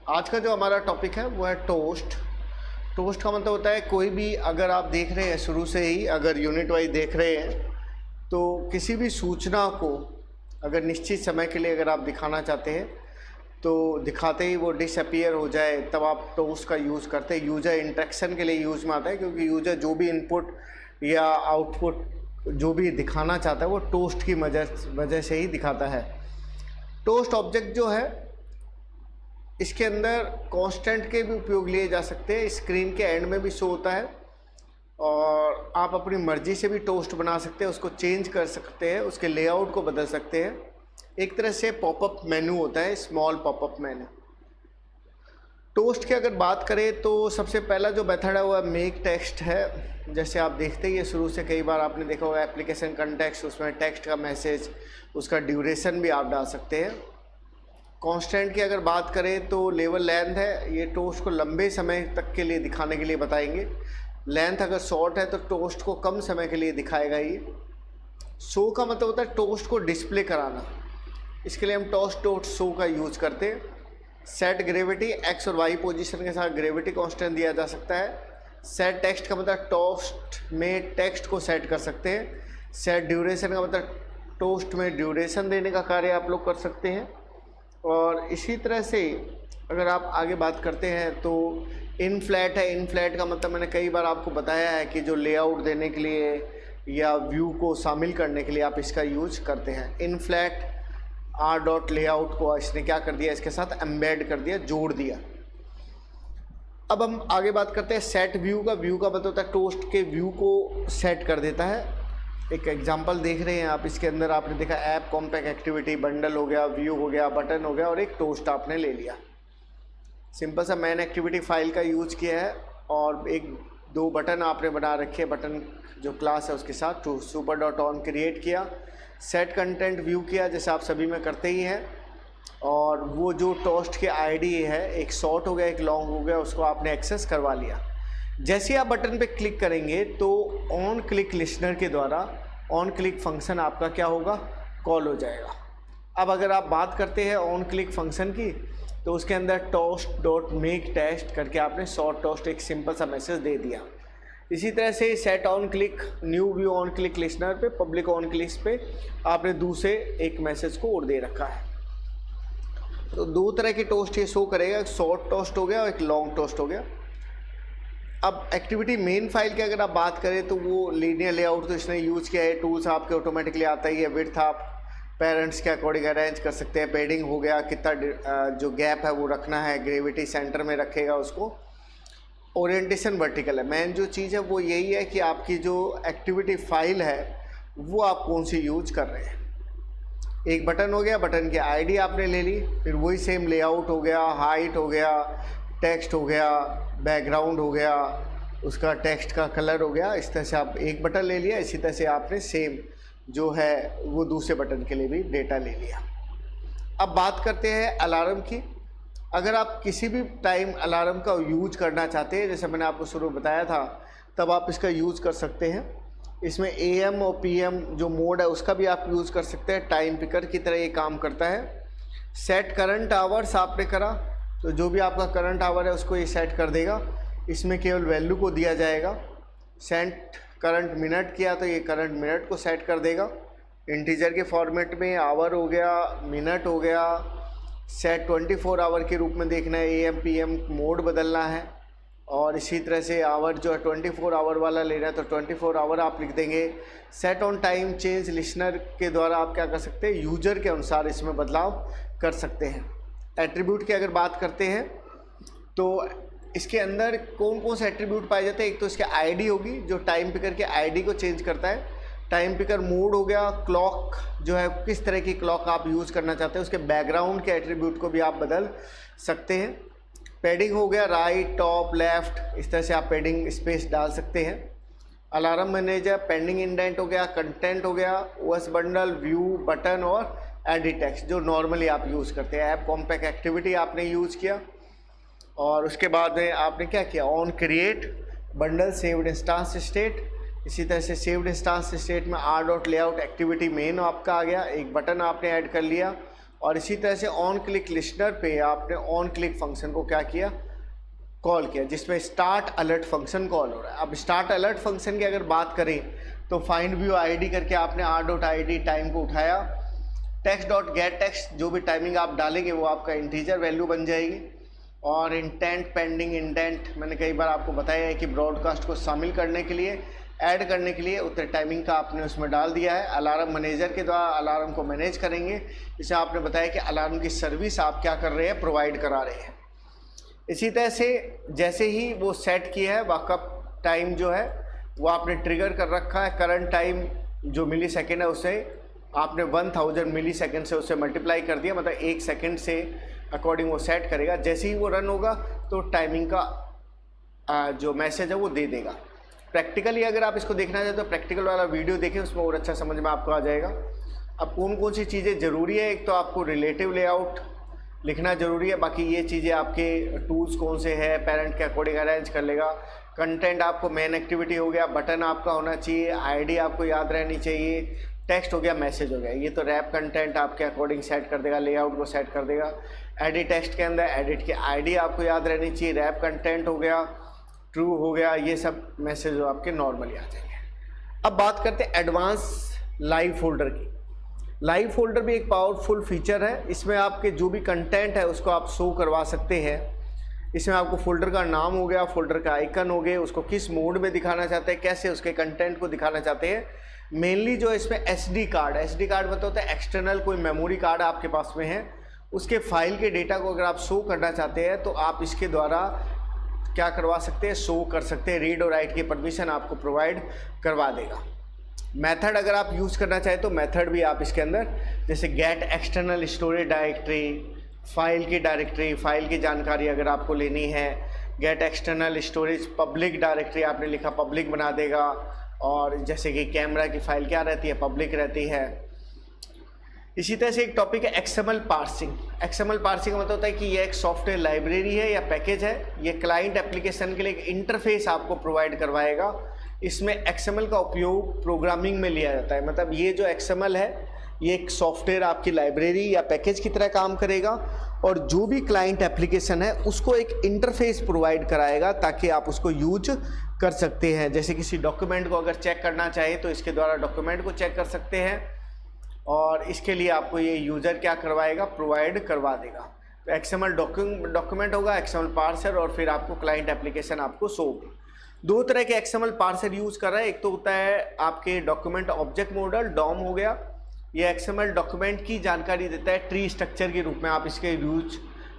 आज का जो हमारा टॉपिक है वो है टोस्ट। टोस्ट का मतलब होता है कोई भी, अगर आप देख रहे हैं शुरू से ही, अगर यूनिट वाइज देख रहे हैं तो किसी भी सूचना को अगर निश्चित समय के लिए अगर आप दिखाना चाहते हैं तो दिखाते ही वो डिसअपीयर हो जाए तब आप टोस्ट का यूज़ करते हैं। यूज़र इंटरेक्शन के लिए यूज़ में आता है, क्योंकि यूज़र जो भी इनपुट या आउटपुट जो भी दिखाना चाहता है वो टोस्ट की वजह से ही दिखाता है। टोस्ट ऑब्जेक्ट जो है इसके अंदर कांस्टेंट के भी उपयोग लिए जा सकते हैं, स्क्रीन के एंड में भी शो होता है और आप अपनी मर्ज़ी से भी टोस्ट बना सकते हैं, उसको चेंज कर सकते हैं, उसके लेआउट को बदल सकते हैं। एक तरह से पॉपअप मेनू होता है, स्मॉल पॉपअप मेनू। टोस्ट की अगर बात करें तो सबसे पहला जो मेथड है वो मेक टेक्स्ट है। जैसे आप देखते ही शुरू से कई बार आपने देखा होगा एप्लीकेशन कंटेक्स्ट, उसमें टेक्स्ट का मैसेज, उसका ड्यूरेशन भी आप डाल सकते हैं। कांस्टेंट की अगर बात करें तो लेवल लेंथ है, ये टोस्ट को लंबे समय तक के लिए दिखाने के लिए बताएंगे। लेंथ अगर शॉर्ट है तो टोस्ट को कम समय के लिए दिखाएगा ये। शो का मतलब होता है टोस्ट को डिस्प्ले कराना, इसके लिए हम टोस्ट डॉट शो का यूज़ करते हैं। सेट ग्रेविटी, एक्स और वाई पोजीशन के साथ ग्रेविटी कांस्टेंट दिया जा सकता है। सेट टेक्स्ट का मतलब टोस्ट में टेक्स्ट को सेट कर सकते हैं। सेट ड्यूरेशन का मतलब टोस्ट में ड्यूरेशन देने का कार्य आप लोग कर सकते हैं। और इसी तरह से अगर आप आगे बात करते हैं तो इन फ्लैट है। इन फ्लैट का मतलब मैंने कई बार आपको बताया है कि जो लेआउट देने के लिए या व्यू को शामिल करने के लिए आप इसका यूज करते हैं। इन फ्लैट आर डॉट लेआउट को इसने क्या कर दिया, इसके साथ एम्बेड कर दिया, जोड़ दिया। अब हम आगे बात करते हैं सेट व्यू का। व्यू का मतलब होता है टोस्ट के व्यू को सेट कर देता है। एक एग्जांपल देख रहे हैं आप, इसके अंदर आपने देखा ऐप, कॉम्पैक्ट एक्टिविटी, बंडल हो गया, व्यू हो गया, बटन हो गया और एक टोस्ट आपने ले लिया। सिंपल सा मैन एक्टिविटी फाइल का यूज़ किया है और एक दो बटन आपने बना रखे हैं, बटन जो क्लास है उसके साथ टू सुपर डॉट ऑन क्रिएट किया। सेट कंटेंट व्यू किया जैसे आप सभी में करते ही हैं, और वो जो टोस्ट के आईडी है, एक शॉर्ट हो गया एक लॉन्ग हो गया, उसको आपने एक्सेस करवा लिया। जैसे ही आप बटन पे क्लिक करेंगे तो ऑन क्लिक लिसनर के द्वारा ऑन क्लिक फंक्शन आपका क्या होगा, कॉल हो जाएगा। अब अगर आप बात करते हैं ऑन क्लिक फंक्शन की तो उसके अंदर टोस्ट डॉट मेक टेस्ट करके आपने शॉर्ट टोस्ट एक सिंपल सा मैसेज दे दिया। इसी तरह से set on click new view on click listener पे, पब्लिक ऑन क्लिक पे आपने दूसरे एक मैसेज को और दे रखा है। तो दो तरह की टोस्ट ये शो करेगा, एक शॉर्ट टोस्ट हो गया और एक लॉन्ग टोस्ट हो गया। अब एक्टिविटी मेन फाइल की अगर आप बात करें तो वो लीनियर लेआउट तो इसने यूज़ किया है। टूल्स आपके ऑटोमेटिकली आता ही है। विड्थ आप पेरेंट्स के अकॉर्डिंग अरेंज कर सकते हैं। पेडिंग हो गया, कितना जो गैप है वो रखना है, ग्रेविटी सेंटर में रखेगा उसको। ओरिएंटेशन वर्टिकल है। मेन जो चीज़ है वो यही है कि आपकी जो एक्टिविटी फाइल है वो आप कौन सी यूज कर रहे हैं। एक बटन हो गया, बटन की आईडी आपने ले ली, फिर वही सेम लेआउट हो गया, हाइट हो गया, टेक्स्ट हो गया, बैकग्राउंड हो गया, उसका टेक्स्ट का कलर हो गया। इस तरह से आप एक बटन ले लिया, इसी तरह से आपने सेम जो है वो दूसरे बटन के लिए भी डेटा ले लिया। अब बात करते हैं अलार्म की। अगर आप किसी भी टाइम अलार्म का यूज करना चाहते हैं, जैसे मैंने आपको शुरू में बताया था, तब आप इसका यूज़ कर सकते हैं। इसमें AM और PM जो मोड है उसका भी आप यूज़ कर सकते हैं। टाइम पिकर की तरह ये काम करता है। सेट करंट आवर्स आपने करा तो जो भी आपका करंट आवर है उसको ये सेट कर देगा। इसमें केवल वैल्यू को दिया जाएगा। सेट करंट मिनट किया तो ये करंट मिनट को सेट कर देगा। इंटीजर के फॉर्मेट में आवर हो गया, मिनट हो गया। सेट 24 आवर के रूप में देखना है, AM PM मोड बदलना है। और इसी तरह से आवर जो है 24 आवर वाला लेना है तो 24 आवर आप लिख देंगे। Set on time change listener के द्वारा आप क्या कर सकते हैं, यूजर के अनुसार इसमें बदलाव कर सकते हैं। एट्रीब्यूट की अगर बात करते हैं तो इसके अंदर कौन कौन से एट्रीब्यूट पाए जाते हैं। एक तो इसके आईडी होगी जो टाइम पिकर के आईडी को चेंज करता है। टाइम पिकर मोड हो गया। क्लॉक जो है किस तरह की क्लॉक आप यूज़ करना चाहते हैं, उसके बैकग्राउंड के एट्रीब्यूट को भी आप बदल सकते हैं। पैडिंग हो गया, राइट, टॉप, लेफ़्ट, इस तरह से आप पैडिंग स्पेस डाल सकते हैं। अलार्म मैनेजर, पेंडिंग इंडेंट हो गया, कंटेंट हो गया, OS बंडल, व्यू, बटन और एडिट टेक्स्ट जो नॉर्मली आप यूज़ करते हैं। ऐप कॉम्पैक्ट एक्टिविटी आपने यूज़ किया और उसके बाद में आपने क्या किया, on create bundle, saved instance state. इसी तरह से सेव्ड इंस्टांस स्टेट में R dot layout activity main आपका आ गया। एक बटन आपने ऐड कर लिया और इसी तरह से ऑन क्लिक लिस्नर पे आपने ऑन क्लिक फंक्शन को क्या किया, कॉल किया, जिसमें स्टार्ट अलर्ट फंक्शन कॉल हो रहा है। अब स्टार्ट अलर्ट फंक्शन की अगर बात करें तो फाइंड व्यू आईडी करके आपने r.id टाइम को उठाया, टेक्स्ट डॉट गेट टेक्स्ट जो भी टाइमिंग आप डालेंगे वो आपका इंटीजर वैल्यू बन जाएगी। और इंटेंट पेंडिंग इंटेंट मैंने कई बार आपको बताया है कि ब्रॉडकास्ट को शामिल करने के लिए, ऐड करने के लिए उतने टाइमिंग का आपने उसमें डाल दिया है। अलार्म मैनेजर के द्वारा अलार्म को मैनेज करेंगे, इसे आपने बताया कि अलार्म की सर्विस आप क्या कर रहे हैं, प्रोवाइड करा रहे हैं। इसी तरह से जैसे ही वो सेट किया है वॉकअप टाइम जो है वो आपने ट्रिगर कर रखा है, करंट टाइम जो मिली सेकेंड है उसे आपने 1000 मिली सेकेंड से उसे मल्टीप्लाई कर दिया, मतलब 1 सेकेंड से अकॉर्डिंग वो सेट करेगा। जैसे ही वो रन होगा तो टाइमिंग का जो मैसेज है वो दे देगा। प्रैक्टिकली अगर आप इसको देखना चाहते तो प्रैक्टिकल वाला वीडियो देखें, उसमें और अच्छा समझ में आपको आ जाएगा। अब कौन कौन सी चीज़ें ज़रूरी है, एक तो आपको रिलेटिव लेआउट लिखना ज़रूरी है, बाकी ये चीज़ें आपके टूल्स कौन से हैं पेरेंट के अकॉर्डिंग अरेंज कर लेगा। कंटेंट आपको मेन एक्टिविटी हो गया, बटन आपका होना चाहिए, आईडी आपको याद रहनी चाहिए, टेक्स्ट हो गया, मैसेज हो गया, ये तो रैप कंटेंट आपके अकॉर्डिंग सेट कर देगा, लेआउट को सेट कर देगा। एडिट टेक्स्ट के अंदर एडिट की आईडी आपको याद रहनी चाहिए, रैप कंटेंट हो गया, ट्रू हो गया, ये सब मैसेज आपके नॉर्मली आ जाएंगे। अब बात करते हैं एडवांस लाइव फोल्डर की। लाइव फोल्डर भी एक पावरफुल फीचर है, इसमें आपके जो भी कंटेंट है उसको आप शो करवा सकते हैं। इसमें आपको फोल्डर का नाम हो गया, फोल्डर का आइकन हो गया, उसको किस मोड में दिखाना चाहते हैं, कैसे उसके कंटेंट को दिखाना चाहते हैं। मेनली जो इसमें एसडी कार्ड मतलब होता है एक्सटर्नल कोई मेमोरी कार्ड आपके पास में है, उसके फाइल के डेटा को अगर आप शो करना चाहते हैं तो आप इसके द्वारा क्या करवा सकते हैं, शो कर सकते हैं। रीड और राइट की परमिशन आपको प्रोवाइड करवा देगा। मेथड अगर आप यूज़ करना चाहें तो मेथड भी आप इसके अंदर, जैसे gate external storage directory, file की डायरेक्टरी, फाइल की जानकारी अगर आपको लेनी है, gate external storage public directory आपने लिखा, पब्लिक बना देगा। और जैसे कि कैमरा की फाइल क्या रहती है, पब्लिक रहती है। इसी तरह से एक टॉपिक है एक्सएमएल पार्सिंग। एक्सएमएल पार्सिंग का मतलब होता है कि ये एक सॉफ्टवेयर लाइब्रेरी है या पैकेज है, ये क्लाइंट एप्लीकेशन के लिए एक इंटरफेस आपको प्रोवाइड करवाएगा। इसमें एक्सएमएल का उपयोग प्रोग्रामिंग में लिया जाता है, मतलब ये जो एक्सएमएल है ये एक सॉफ्टवेयर आपकी लाइब्रेरी या पैकेज की तरह काम करेगा और जो भी क्लाइंट एप्लीकेशन है उसको एक इंटरफेस प्रोवाइड कराएगा ताकि आप उसको यूज कर सकते हैं। जैसे किसी डॉक्यूमेंट को अगर चेक करना चाहे तो इसके द्वारा डॉक्यूमेंट को चेक कर सकते हैं और इसके लिए आपको ये यूज़र क्या करवाएगा, प्रोवाइड करवा देगा। तो एक्सएमएल डॉक्यूमेंट होगा, एक्सएमएल पार्सर और फिर आपको क्लाइंट एप्लीकेशन आपको शो होगी। दो तरह के एक्सएमएल पार्सर यूज़ कर रहा है, एक तो होता है आपके डॉक्यूमेंट ऑब्जेक्ट मॉडल, डॉम हो गया, ये एक्सएमएल डॉक्यूमेंट की जानकारी देता है, ट्री स्ट्रक्चर के रूप में आप इसके यूज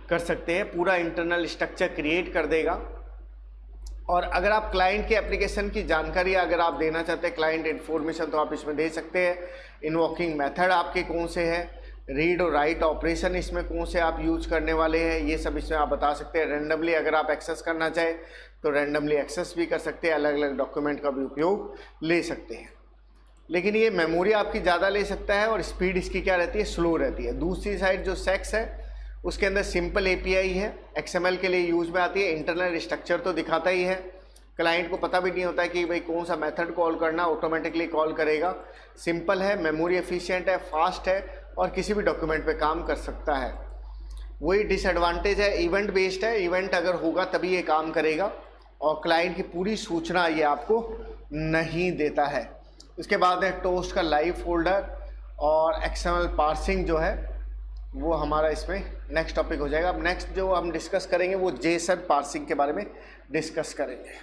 कर सकते हैं, पूरा इंटरनल स्ट्रक्चर क्रिएट कर देगा। और अगर आप क्लाइंट के एप्लीकेशन की जानकारी अगर आप देना चाहते हैं, क्लाइंट इन्फॉर्मेशन, तो आप इसमें दे सकते हैं। इन्वोकिंग मेथड आपके कौन से हैं, रीड और राइट ऑपरेशन इसमें कौन से आप यूज करने वाले हैं, ये सब इसमें आप बता सकते हैं। रैंडमली अगर आप एक्सेस करना चाहें तो रैंडमली एक्सेस भी कर सकते हैं, अलग अलग डॉक्यूमेंट का भी उपयोग ले सकते हैं। लेकिन ये मेमोरी आपकी ज़्यादा ले सकता है और स्पीड इसकी क्या रहती है, स्लो रहती है। दूसरी साइड जो सेक्स है उसके अंदर सिंपल एपीआई है, एक्सएमएल के लिए यूज़ में आती है, इंटरनल स्ट्रक्चर तो दिखाता ही है, क्लाइंट को पता भी नहीं होता है कि भाई कौन सा मेथड कॉल करना, ऑटोमेटिकली कॉल करेगा। सिंपल है, मेमोरी एफिशिएंट है, फास्ट है और किसी भी डॉक्यूमेंट पे काम कर सकता है। वही डिसएडवांटेज है, इवेंट बेस्ड है, इवेंट अगर होगा तभी ये काम करेगा और क्लाइंट की पूरी सूचना ये आपको नहीं देता है। इसके बाद है टोस्ट का लाइव फोल्डर और एक्सएमएल पार्सिंग जो है वो हमारा इसमें नेक्स्ट टॉपिक हो जाएगा। अब नेक्स्ट जो हम डिस्कस करेंगे वो जेसन पार्सिंग के बारे में डिस्कस करेंगे।